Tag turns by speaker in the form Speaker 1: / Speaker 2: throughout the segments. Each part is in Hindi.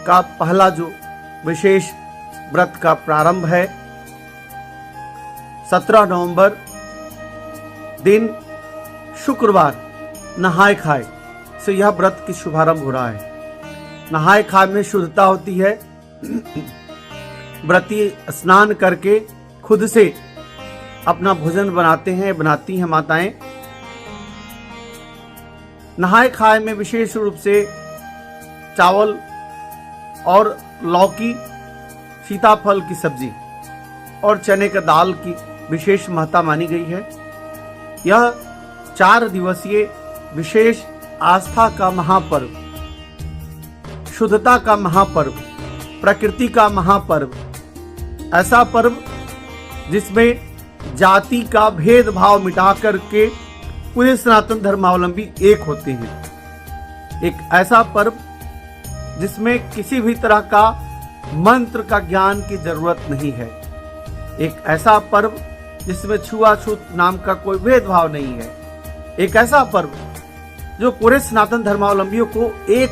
Speaker 1: का पहला जो विशेष व्रत का प्रारंभ है 17 नवंबर दिन शुक्रवार नहाय खाए से यह व्रत की शुभारंभ हो रहा है। नहाय खाए में शुद्धता होती है। व्रती स्नान करके खुद से अपना भोजन बनाती हैं माताएं। नहाय खाए में विशेष रूप से चावल और लौकी, सीताफल की सब्जी और चने का दाल की विशेष महत्ता मानी गई है। यह 4 दिवसीय विशेष आस्था का महापर्व, शुद्धता का महापर्व, प्रकृति का महापर्व, ऐसा पर्व जिसमें जाति का भेदभाव मिटा करके पूरे सनातन धर्मावलंबी एक होते हैं। एक ऐसा पर्व जिसमें किसी भी तरह का मंत्र का ज्ञान की जरूरत नहीं है। एक ऐसा पर्व जिसमें छुआछूत नाम का कोई भेदभाव नहीं है। एक ऐसा पर्व जो पूरे सनातन धर्मावलंबियों को एक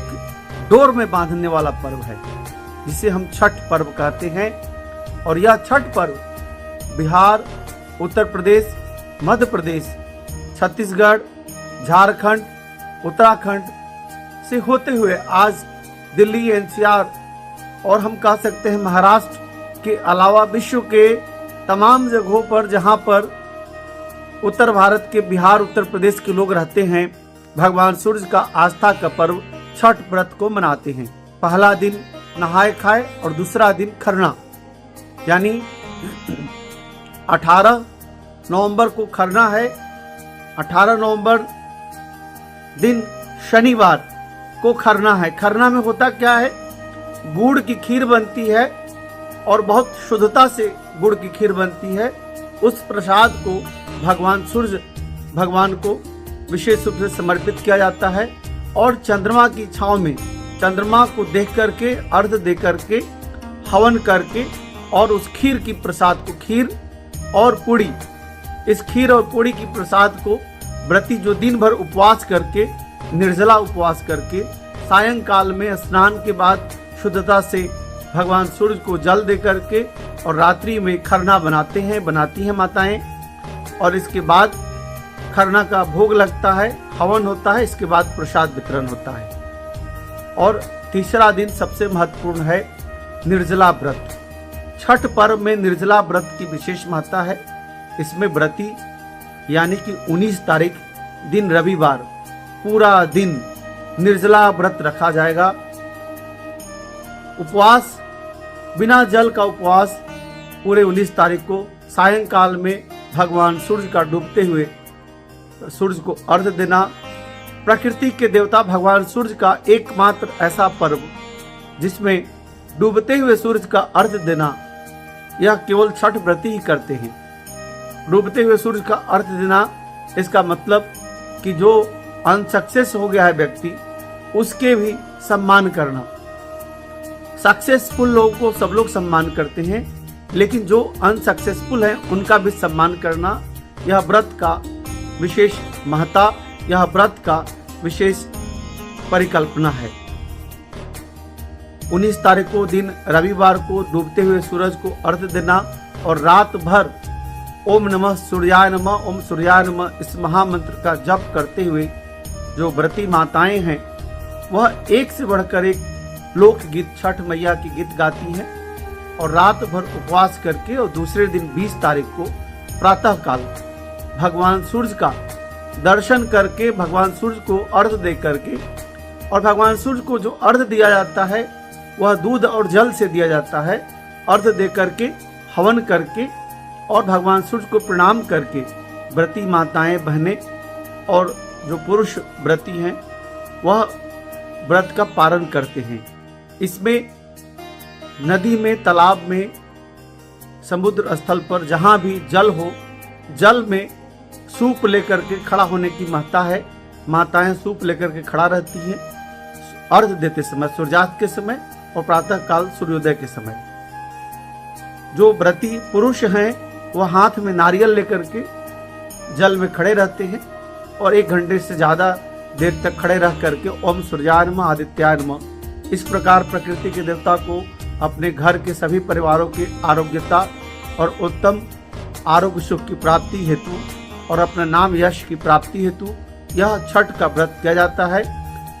Speaker 1: डोर में बांधने वाला पर्व है, जिसे हम छठ पर्व कहते हैं। और यह छठ पर्व बिहार, उत्तर प्रदेश, मध्य प्रदेश, छत्तीसगढ़, झारखंड, उत्तराखंड से होते हुए आज दिल्ली, एनसीआर और हम कह सकते हैं महाराष्ट्र के अलावा विश्व के तमाम जगहों पर जहां पर उत्तर भारत के बिहार, उत्तर प्रदेश के लोग रहते हैं, भगवान सूर्य का आस्था का पर्व छठ व्रत को मनाते हैं। पहला दिन नहाय खाए और दूसरा दिन खरना, यानी 18 नवंबर को खरना है। 18 नवंबर दिन शनिवार को खरना है। खरना में होता क्या है, गुड़ की खीर बनती है और बहुत शुद्धता से गुड़ की खीर बनती है। उस प्रसाद को भगवान सूर्य भगवान को विशेष रूप से समर्पित किया जाता है और चंद्रमा की छांव में चंद्रमा को देख करके, अर्घ दे करके, हवन करके और उस खीर की प्रसाद को, खीर और पूड़ी, इस खीर और पूड़ी की प्रसाद को व्रती जो दिन भर उपवास करके, निर्जला उपवास करके, सायंकाल में स्नान के बाद शुद्धता से भगवान सूर्य को जल दे करके और रात्रि में खरना बनाती हैं माताएं। और इसके बाद खरना का भोग लगता है, हवन होता है, इसके बाद प्रसाद वितरण होता है। और तीसरा दिन सबसे महत्वपूर्ण है निर्जला व्रत। छठ पर्व में निर्जला व्रत की विशेष महत्ता है। इसमें व्रती यानी कि 19 तारीख दिन रविवार पूरा दिन निर्जला व्रत रखा जाएगा। उपवास, बिना जल का उपवास पूरे 19 तारीख को सायंकाल में भगवान सूर्य का डूबते हुए सूर्य को अर्घ देना। प्रकृति के देवता भगवान सूर्य का एकमात्र ऐसा पर्व जिसमें डूबते हुए सूर्य का अर्घ देना, यह केवल छठ व्रती ही करते हैं। डूबते हुए सूर्य का अर्घ देना, इसका मतलब कि जो अनसक्सेस हो गया है व्यक्ति, उसके भी सम्मान करना। सक्सेसफुल लोगों को सब लोग सम्मान करते हैं, लेकिन जो अनसक्सेसफुल हैं उनका भी सम्मान करना, यह व्रत का विशेष महत्ता, यह व्रत का विशेष परिकल्पना है। 19 तारीख को दिन रविवार को डूबते हुए सूरज को अर्घ देना और रात भर ओम नमः सूर्याय नमः, ओम सूर्याय नमः इस महामंत्र का जप करते हुए जो व्रती माताएं हैं वह एक से बढ़कर एक लोकगीत, छठ मैया की गीत गाती हैं और रात भर उपवास करके और दूसरे दिन 20 तारीख को प्रातः काल भगवान सूर्य का दर्शन करके, भगवान सूर्य को अर्घ दे करके, और भगवान सूर्य को जो अर्घ दिया जाता है वह दूध और जल से दिया जाता है। अर्घ दे करके, हवन करके और भगवान सूर्य को प्रणाम करके व्रती माताएं, बहनें और जो पुरुष व्रती हैं वह व्रत का पारण करते हैं। इसमें नदी में, तालाब में, समुद्र स्थल पर जहां भी जल हो, जल में सूप लेकर के खड़ा होने की महत्ता है। माताएं सूप लेकर के खड़ा रहती हैं अर्घ देते समय, सूर्यास्त के समय और प्रातः काल सूर्योदय के समय। जो व्रती पुरुष हैं वह हाथ में नारियल लेकर के जल में खड़े रहते हैं और 1 घंटे से ज्यादा देर तक खड़े रह करके ओम सूर्याय नमः, आदित्याय नमः इस प्रकार प्रकृति के देवता को अपने घर के सभी परिवारों की आरोग्यता और उत्तम आरोग्य सुख की प्राप्ति हेतु और अपना नाम यश की प्राप्ति हेतु यह छठ का व्रत किया जाता है।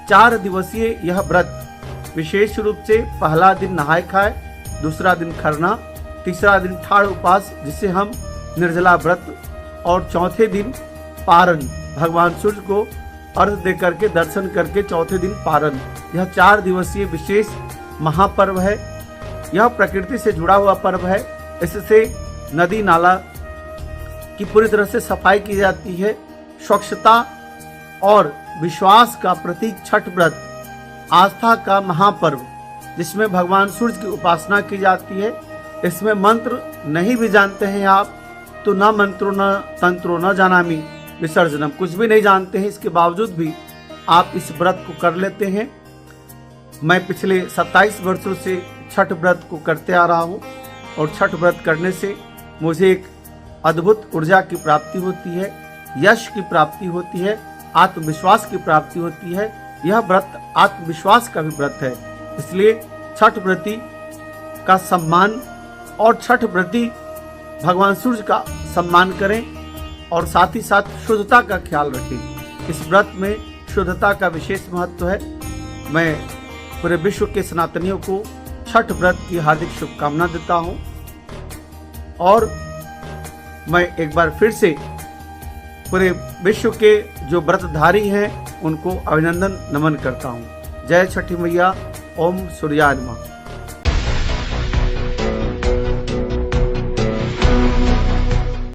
Speaker 1: 4 दिवसीय यह व्रत विशेष रूप से पहला दिन नहाय खाए, दूसरा दिन खरना, तीसरा दिन ठाड़ उपवास जिसे हम निर्जला व्रत और चौथे दिन पारण, भगवान सूर्य को अर्घ दे करके दर्शन करके चौथे दिन पारण। यह 4 दिवसीय विशेष महापर्व है। यह प्रकृति से जुड़ा हुआ पर्व है। इससे नदी नाला की पूरी तरह से सफाई की जाती है। स्वच्छता और विश्वास का प्रतीक छठ व्रत आस्था का महापर्व जिसमें भगवान सूर्य की उपासना की जाती है। इसमें मंत्र नहीं भी जानते हैं आप तो न मंत्रो न तंत्रो न जानामि विसर्जनम, कुछ भी नहीं जानते हैं, इसके बावजूद भी आप इस व्रत को कर लेते हैं। मैं पिछले 27 वर्षों से छठ व्रत को करते आ रहा हूँ और छठ व्रत करने से मुझे एक अद्भुत ऊर्जा की प्राप्ति होती है, यश की प्राप्ति होती है, आत्मविश्वास की प्राप्ति होती है। यह व्रत आत्मविश्वास का भी व्रत है। इसलिए छठ व्रती का सम्मान और छठ व्रती भगवान सूर्य का सम्मान करें और साथ ही साथ शुद्धता का ख्याल रखें। इस व्रत में शुद्धता का विशेष महत्व है। मैं पूरे विश्व के सनातनियों को छठ व्रत की हार्दिक शुभकामना देता हूं और मैं एक बार फिर से पूरे विश्व के जो व्रतधारी हैं उनको अभिनंदन नमन करता हूं। जय छठी मैया। ओम सूर्याय नमः।